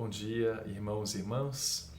Bom dia, irmãos e irmãs.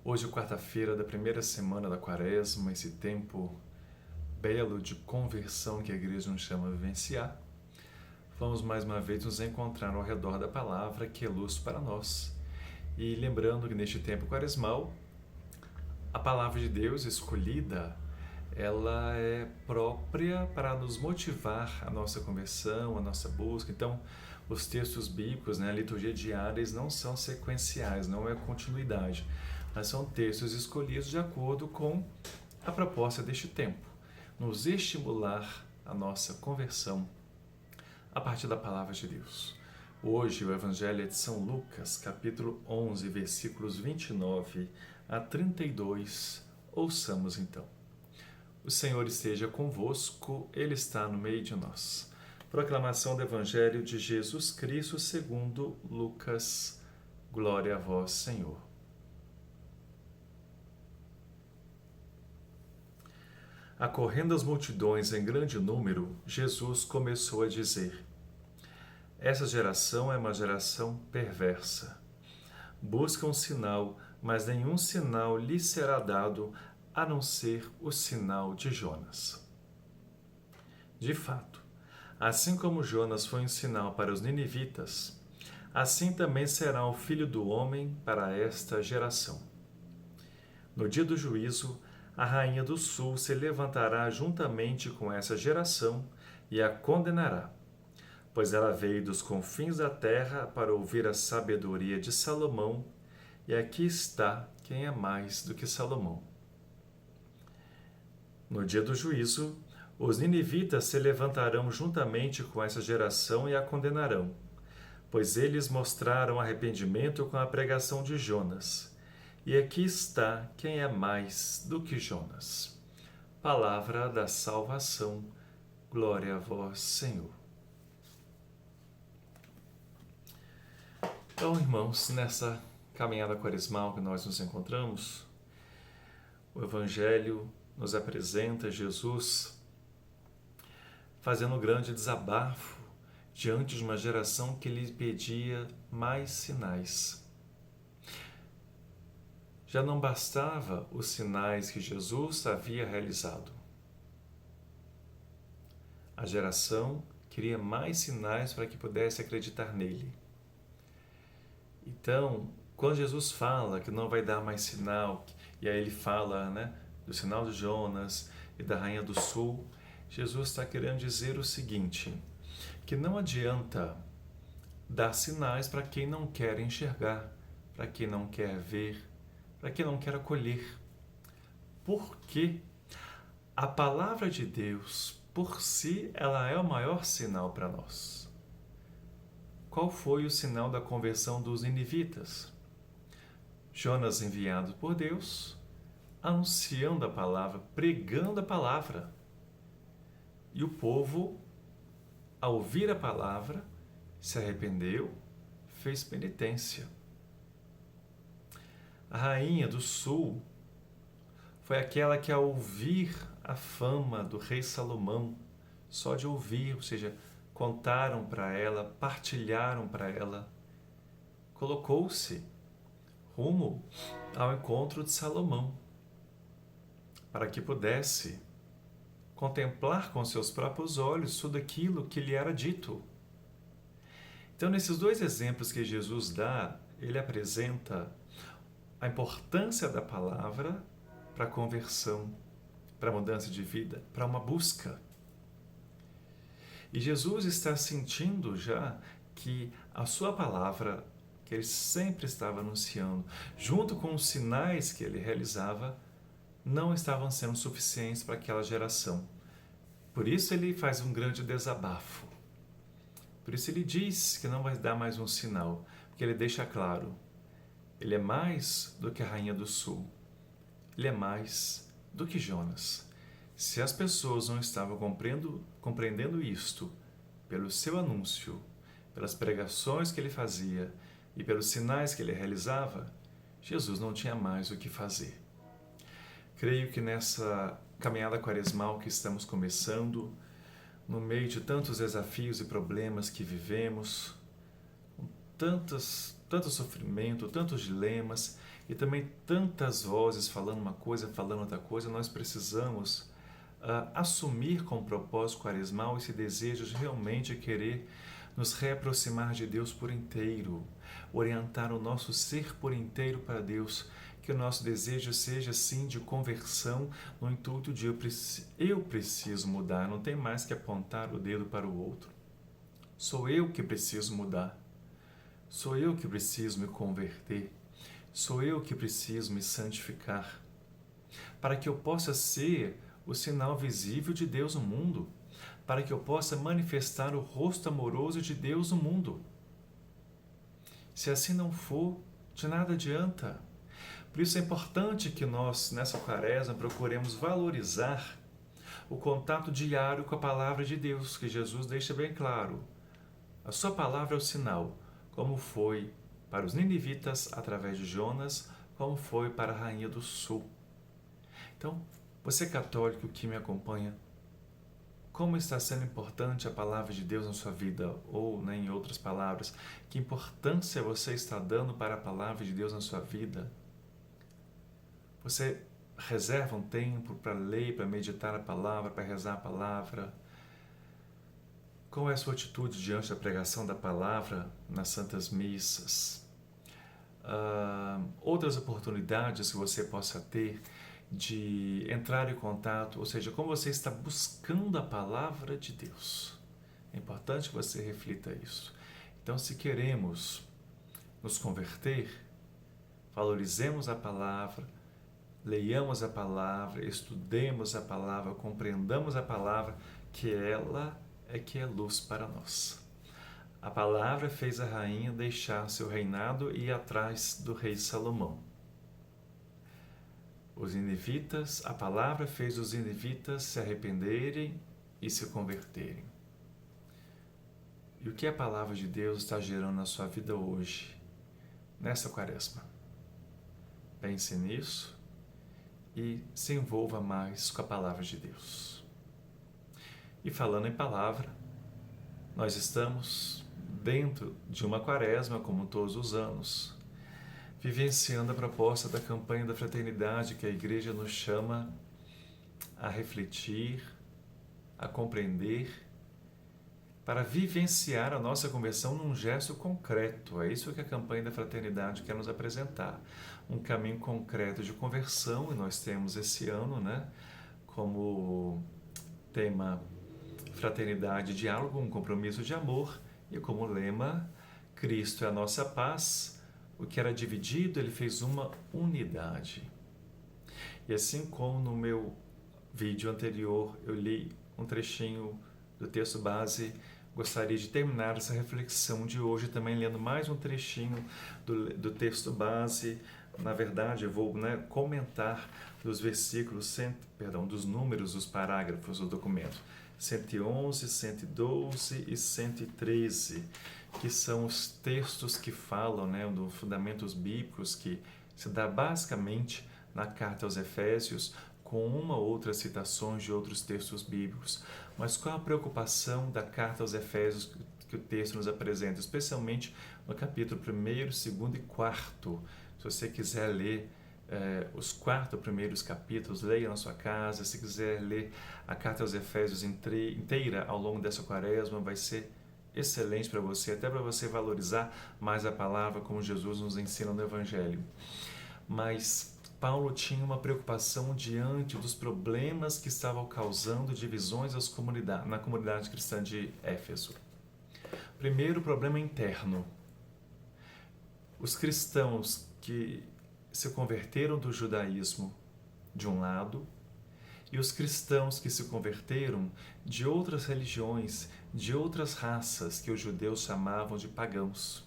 Hoje é quarta-feira da primeira semana da Quaresma, esse tempo belo de conversão que a igreja nos chama a vivenciar. Vamos mais uma vez nos encontrar ao redor da palavra que é luz para nós. E lembrando que neste tempo quaresmal, a palavra de Deus escolhida, ela é própria para nos motivar a nossa conversão, a nossa busca. Então, os textos bíblicos, a liturgia diária, eles não são sequenciais, não é continuidade, mas são textos escolhidos de acordo com a proposta deste tempo, nos estimular a nossa conversão a partir da palavra de Deus. Hoje o Evangelho é de São Lucas, capítulo 11, versículos 29 a 32. Ouçamos então. O Senhor esteja convosco, Ele está no meio de nós. Proclamação do Evangelho de Jesus Cristo segundo Lucas. Glória a vós, Senhor. Acorrendo as multidões em grande número, Jesus começou a dizer: Essa geração é uma geração perversa. Busca um sinal, mas nenhum sinal lhe será dado a não ser o sinal de Jonas. De fato, assim como Jonas foi um sinal para os ninivitas, assim também será o Filho do Homem para esta geração. No dia do juízo, a rainha do sul se levantará juntamente com essa geração e a condenará, pois ela veio dos confins da terra para ouvir a sabedoria de Salomão, e aqui está quem é mais do que Salomão. No dia do juízo, os ninivitas se levantarão juntamente com essa geração e a condenarão, pois eles mostraram arrependimento com a pregação de Jonas. E aqui está quem é mais do que Jonas. Palavra da salvação. Glória a vós, Senhor. Então, irmãos, nessa caminhada quaresmal que nós nos encontramos, o Evangelho nos apresenta Jesus fazendo um grande desabafo diante de uma geração que lhe pedia mais sinais. Já não bastava os sinais que Jesus havia realizado. A geração queria mais sinais para que pudesse acreditar nele. Então, quando Jesus fala que não vai dar mais sinal, e aí ele fala, do sinal de Jonas e da rainha do sul, Jesus está querendo dizer o seguinte, que não adianta dar sinais para quem não quer enxergar, para quem não quer ver, para quem não quer acolher. Porque a palavra de Deus, por si, ela é o maior sinal para nós. Qual foi o sinal da conversão dos ninivitas? Jonas enviado por Deus, anunciando a palavra, pregando a palavra. E o povo, ao ouvir a palavra, se arrependeu, fez penitência. A rainha do sul foi aquela que, ao ouvir a fama do rei Salomão, só de ouvir, ou seja, contaram para ela, partilharam para ela, colocou-se rumo ao encontro de Salomão, para que pudesse contemplar com seus próprios olhos tudo aquilo que lhe era dito. Então, nesses dois exemplos que Jesus dá, ele apresenta a importância da palavra para a conversão, para a mudança de vida, para uma busca. E Jesus está sentindo já que a sua palavra, que ele sempre estava anunciando, junto com os sinais que ele realizava, não estavam sendo suficientes para aquela geração. Por isso ele faz um grande desabafo. Por isso ele diz que não vai dar mais um sinal, porque ele deixa claro, ele é mais do que a rainha do sul. Ele é mais do que Jonas. Se as pessoas não estavam compreendendo isto pelo seu anúncio, pelas pregações que ele fazia e pelos sinais que ele realizava, Jesus não tinha mais o que fazer. Creio que nessa caminhada quaresmal que estamos começando, no meio de tantos desafios e problemas que vivemos, com tantas tanto sofrimento, tantos dilemas e também tantas vozes falando uma coisa, falando outra coisa, nós precisamos assumir com o propósito quaresmal esse desejo de realmente querer nos reaproximar de Deus por inteiro, orientar o nosso ser por inteiro para Deus, que o nosso desejo seja sim de conversão no intuito de eu preciso mudar, não tem mais que apontar o dedo para o outro. Sou eu que preciso mudar, sou eu que preciso me converter, sou eu que preciso me santificar, para que eu possa ser o sinal visível de Deus no mundo, para que eu possa manifestar o rosto amoroso de Deus no mundo. Se assim não for, de nada adianta. Por isso é importante que nós, nessa quaresma, procuremos valorizar o contato diário com a palavra de Deus, que Jesus deixa bem claro. A sua palavra é o sinal, como foi para os ninivitas através de Jonas, como foi para a Rainha do Sul. Então, você católico que me acompanha, como está sendo importante a palavra de Deus na sua vida? Ou, em outras palavras, que importância você está dando para a palavra de Deus na sua vida? Você reserva um tempo para ler, para meditar a palavra, para rezar a palavra? Qual é a sua atitude diante da pregação da palavra nas santas missas? Outras oportunidades que você possa ter de entrar em contato, ou seja, como você está buscando a palavra de Deus. É importante que você reflita isso. Então, se queremos nos converter, valorizemos a palavra, leiamos a palavra, estudemos a palavra, compreendamos a palavra, que ela é que é luz para nós. A palavra fez a rainha deixar seu reinado e ir atrás do rei Salomão. Os ninivitas, a palavra fez os ninivitas se arrependerem e se converterem. E o que a palavra de Deus está gerando na sua vida hoje, nessa quaresma? Pense nisso e se envolva mais com a palavra de Deus. E falando em palavra, nós estamos dentro de uma quaresma, como todos os anos, vivenciando a proposta da campanha da fraternidade que a Igreja nos chama a refletir, a compreender, para vivenciar a nossa conversão num gesto concreto. É isso que a campanha da fraternidade quer nos apresentar. Um caminho concreto de conversão, e nós temos esse ano, como tema Fraternidade, Diálogo, um compromisso de amor, e como lema, Cristo é a nossa paz. O que era dividido, ele fez uma unidade. E assim como no meu vídeo anterior eu li um trechinho do texto base, gostaria de terminar essa reflexão de hoje também lendo mais um trechinho do texto base. Na verdade, eu vou comentar dos versículos, dos números dos parágrafos do documento. 111, 112 e 113, que são os textos que falam dos fundamentos bíblicos, que se dá basicamente na carta aos Efésios, com uma ou outra citações de outros textos bíblicos. Mas qual a preocupação da carta aos Efésios que o texto nos apresenta, especialmente no capítulo 1º, 2º e 4º? Se você quiser ler os 4 primeiros capítulos, leia na sua casa. Se quiser ler a carta aos Efésios inteira ao longo dessa quaresma, vai ser excelente para você, até para você valorizar mais a palavra como Jesus nos ensina no Evangelho. Mas Paulo tinha uma preocupação diante dos problemas que estavam causando divisões na comunidade cristã de Éfeso. Primeiro, problema interno. Os cristãos que se converteram do judaísmo de um lado, e os cristãos que se converteram de outras religiões, de outras raças que os judeus chamavam de pagãos.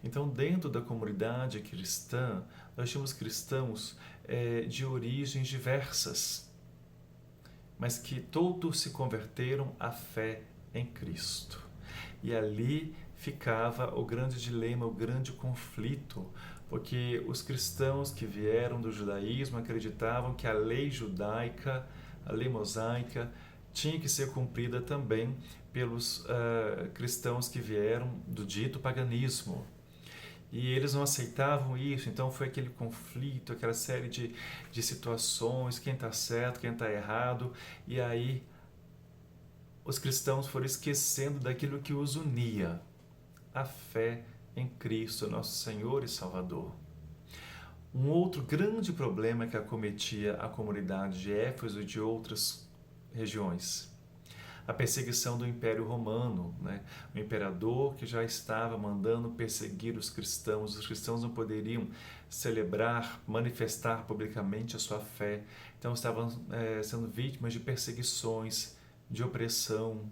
Então, dentro da comunidade cristã, nós tínhamos cristãos de origens diversas, mas que todos se converteram à fé em Cristo. E ali ficava o grande dilema, o grande conflito, porque os cristãos que vieram do judaísmo acreditavam que a lei judaica, a lei mosaica, tinha que ser cumprida também pelos cristãos que vieram do dito paganismo. E eles não aceitavam isso, então foi aquele conflito, aquela série de situações, quem está certo, quem está errado, e aí os cristãos foram esquecendo daquilo que os unia, a fé em Cristo, nosso Senhor e Salvador. Um outro grande problema que acometia a comunidade de Éfeso e de outras regiões, a perseguição do Império Romano, né? O imperador que já estava mandando perseguir os cristãos não poderiam celebrar, manifestar publicamente a sua fé, então estavam sendo vítimas de perseguições, de opressão,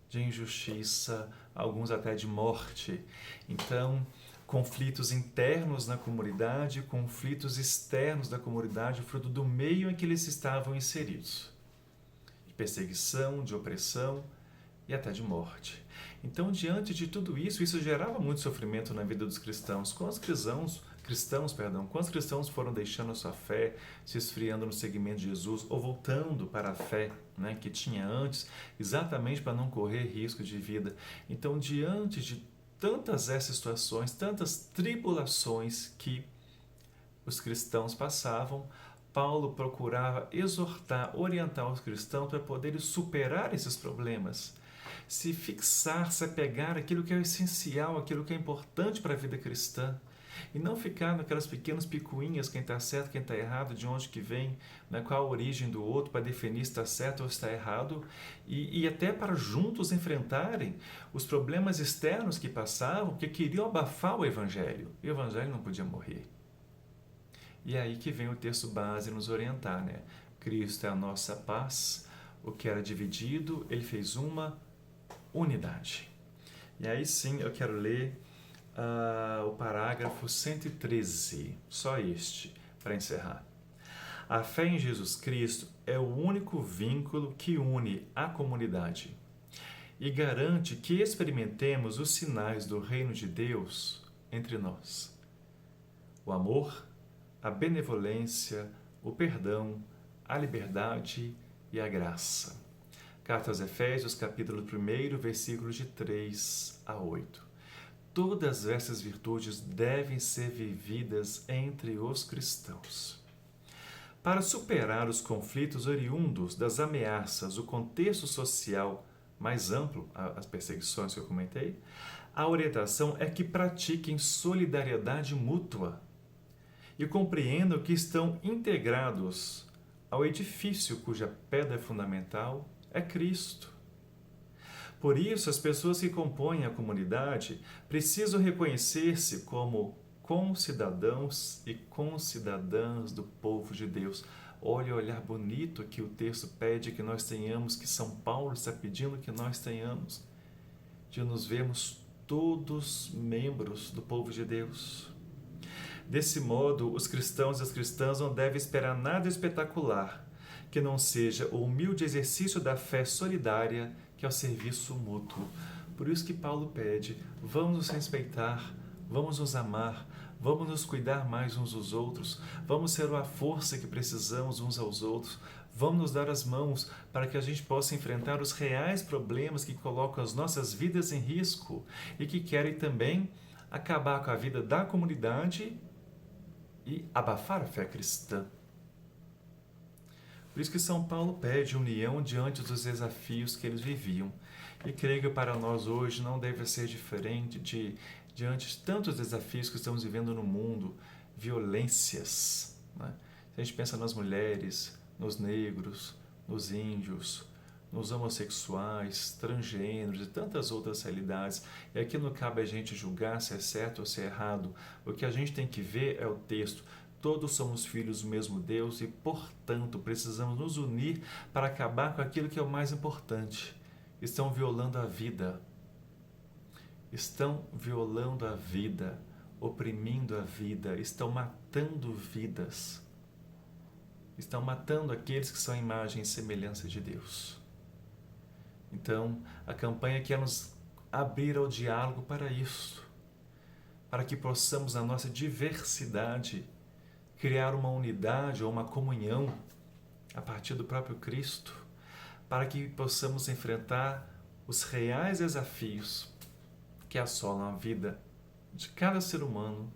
de injustiça, alguns até de morte. Então, conflitos internos na comunidade, conflitos externos da comunidade, fruto do meio em que eles estavam inseridos. De perseguição, de opressão e até de morte. Então, diante de tudo isso, isso gerava muito sofrimento na vida dos cristãos. Quantos cristãos foram deixando a sua fé, se esfriando no seguimento de Jesus, ou voltando para a fé, né, que tinha antes, exatamente para não correr risco de vida. Então, diante de tantas essas situações, tantas tribulações que os cristãos passavam, Paulo procurava exortar, orientar os cristãos para poderem superar esses problemas, se fixar, se apegar àquilo que é essencial, aquilo que é importante para a vida cristã, e não ficar naquelas pequenas picuinhas, quem está certo, quem está errado, de onde que vem, né, qual a origem do outro, para definir se está certo ou está errado, e até para juntos enfrentarem os problemas externos que passavam, que queriam abafar o Evangelho. E o Evangelho não podia morrer. E é aí que vem o texto base nos orientar, né? Cristo é a nossa paz, o que era dividido, ele fez uma unidade. E aí sim eu quero ler o parágrafo 113, só este, para encerrar. A fé em Jesus Cristo é o único vínculo que une a comunidade e garante que experimentemos os sinais do reino de Deus entre nós. O amor, a benevolência, o perdão, a liberdade e a graça. Carta aos Efésios, capítulo 1, versículos de 3 a 8. Todas essas virtudes devem ser vividas entre os cristãos. Para superar os conflitos oriundos das ameaças, o contexto social mais amplo, as perseguições que eu comentei, a orientação é que pratiquem solidariedade mútua e compreendam que estão integrados ao edifício cuja pedra fundamental é Cristo. Por isso, as pessoas que compõem a comunidade precisam reconhecer-se como concidadãos e concidadãs do povo de Deus. Olha o olhar bonito que o texto pede que nós tenhamos, que São Paulo está pedindo que nós tenhamos, de nos vermos todos membros do povo de Deus. Desse modo, os cristãos e as cristãs não devem esperar nada espetacular, que não seja o humilde exercício da fé solidária, que é o serviço mútuo. Por isso que Paulo pede, vamos nos respeitar, vamos nos amar, vamos nos cuidar mais uns dos outros, vamos ser a força que precisamos uns aos outros, vamos nos dar as mãos para que a gente possa enfrentar os reais problemas que colocam as nossas vidas em risco e que querem também acabar com a vida da comunidade e abafar a fé cristã. Por isso que São Paulo pede união diante dos desafios que eles viviam. E creio que para nós hoje não deve ser diferente diante de tantos desafios que estamos vivendo no mundo, violências. Né? Se a gente pensa nas mulheres, nos negros, nos índios, nos homossexuais, transgêneros e tantas outras realidades, e aqui não cabe a gente julgar se é certo ou se é errado. O que a gente tem que ver é o texto. Todos somos filhos do mesmo Deus e, portanto, precisamos nos unir para acabar com aquilo que é o mais importante. Estão violando a vida. Estão violando a vida, oprimindo a vida, estão matando vidas. Estão matando aqueles que são a imagem e semelhança de Deus. Então, a campanha quer nos abrir ao diálogo para isso, para que possamos, na nossa diversidade, criar uma unidade ou uma comunhão a partir do próprio Cristo, para que possamos enfrentar os reais desafios que assolam a vida de cada ser humano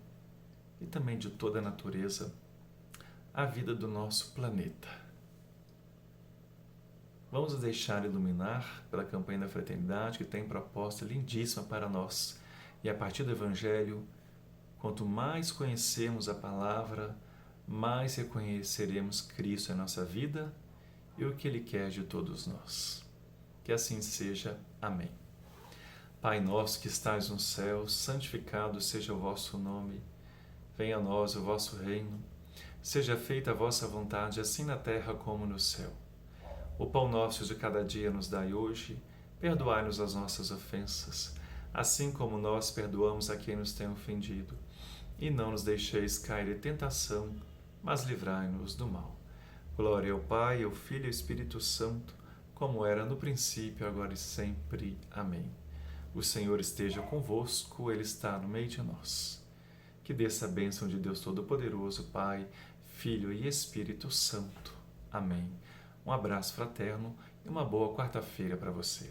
e também de toda a natureza, a vida do nosso planeta. Vamos nos deixar iluminar pela campanha da fraternidade, que tem proposta lindíssima para nós. E a partir do Evangelho, quanto mais conhecemos a palavra, mais reconheceremos Cristo em nossa vida e o que Ele quer de todos nós. Que assim seja. Amém. Pai nosso que estais no céu, santificado seja o vosso nome. Venha a nós o vosso reino. Seja feita a vossa vontade, assim na terra como no céu. O pão nosso de cada dia nos dai hoje. Perdoai-nos as nossas ofensas, assim como nós perdoamos a quem nos tem ofendido. E não nos deixeis cair em tentação, mas livrai-nos do mal. Glória ao Pai, ao Filho e ao Espírito Santo, como era no princípio, agora e sempre. Amém. O Senhor esteja convosco, Ele está no meio de nós. Que desça a bênção de Deus Todo-Poderoso, Pai, Filho e Espírito Santo. Amém. Um abraço fraterno e uma boa quarta-feira para você.